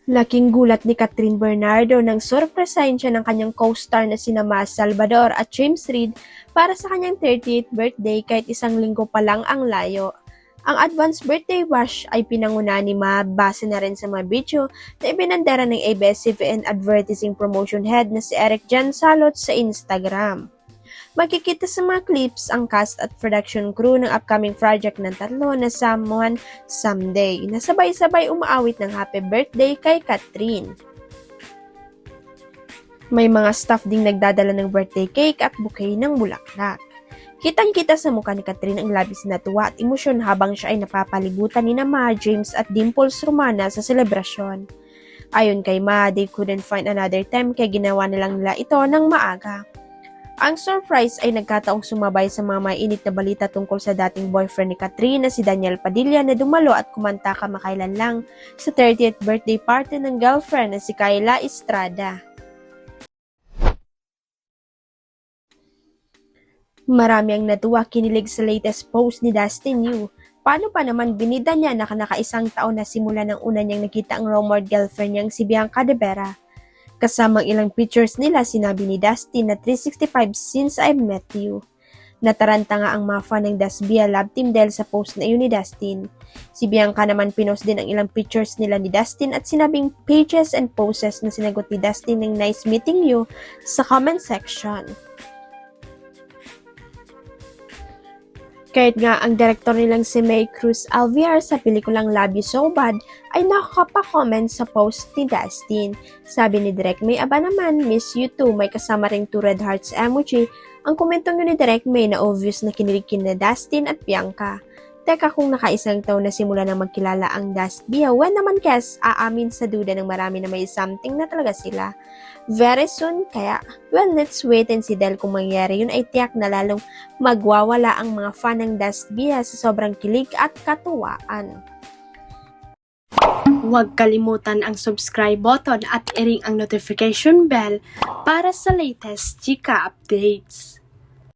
Laking gulat ni Catherine Bernardo nang sorpresahin siya ng kanyang co-star na sina Mas Salvador at James Reid para sa kanyang 30th birthday kahit isang linggo pa lang ang layo. Ang advance birthday wish ay pinanguna ni Ma base na rin sa mga video na ibinandera ng ABS-CBN Advertising Promotion Head na si Eric Jan Salot sa Instagram. Makikita sa mga clips ang cast at production crew ng upcoming project ng tatlo na Someone Someday na sabay-sabay umaawit ng happy birthday kay Catherine. May mga staff ding nagdadala ng birthday cake at bouquet ng bulaklak. Kitang-kita sa mukha ni Catherine ang labis na tuwa at emosyon habang siya ay napapalibutan ni Ma, James at Dimples Romana sa selebrasyon. Ayon kay Ma, they couldn't find another time kaya ginawa na lang nila ito ng maaga. Ang surprise ay nagkataong sumabay sa mga mainit na balita tungkol sa dating boyfriend ni Catherine na si Daniel Padilla na dumalo at kumanta kamakailan lang sa 30th birthday party ng girlfriend na si Kayla Estrada. Marami ang natuwa kinilig sa latest post ni Dustin Yu. Paano pa naman binida niya na naka-isang taon na simula ng una niyang nakita ang rumored girlfriend niyang si Bianca De Vera. Kasamang ilang pictures nila, sinabi ni Dustin na 365 since I met you. Nataranta nga ang mga fan ng Dasbia Love Team dahil sa post na iyon ni Dustin. Si Bianca naman pinost din ang ilang pictures nila ni Dustin at sinabing pages and poses na sinagot ni Dustin ng nice meeting you sa comment section. Kahit nga ang direktor nilang si May Cruz Alviar sa pelikulang Love You So Bad ay nakaka-comment sa post ni Dustin. Sabi ni Direk May, aba naman, miss you too, may kasama ring 2 red hearts emoji. Ang komentong yun ni Direk May na obvious na kinilig na Dustin at Bianca. Teka, kung naka-isang taon na simula na magkilala ang Dasbia, when naman Kes aamin sa duda ng marami na may something na talaga sila. Very soon, kaya, well, let's wait and see dahil kung mangyari yun ay tiyak na lalong magwawala ang mga fan ng Dasbia sa sobrang kilig at katuwaan. Huwag kalimutan ang subscribe button at i-ring ang notification bell para sa latest chika updates.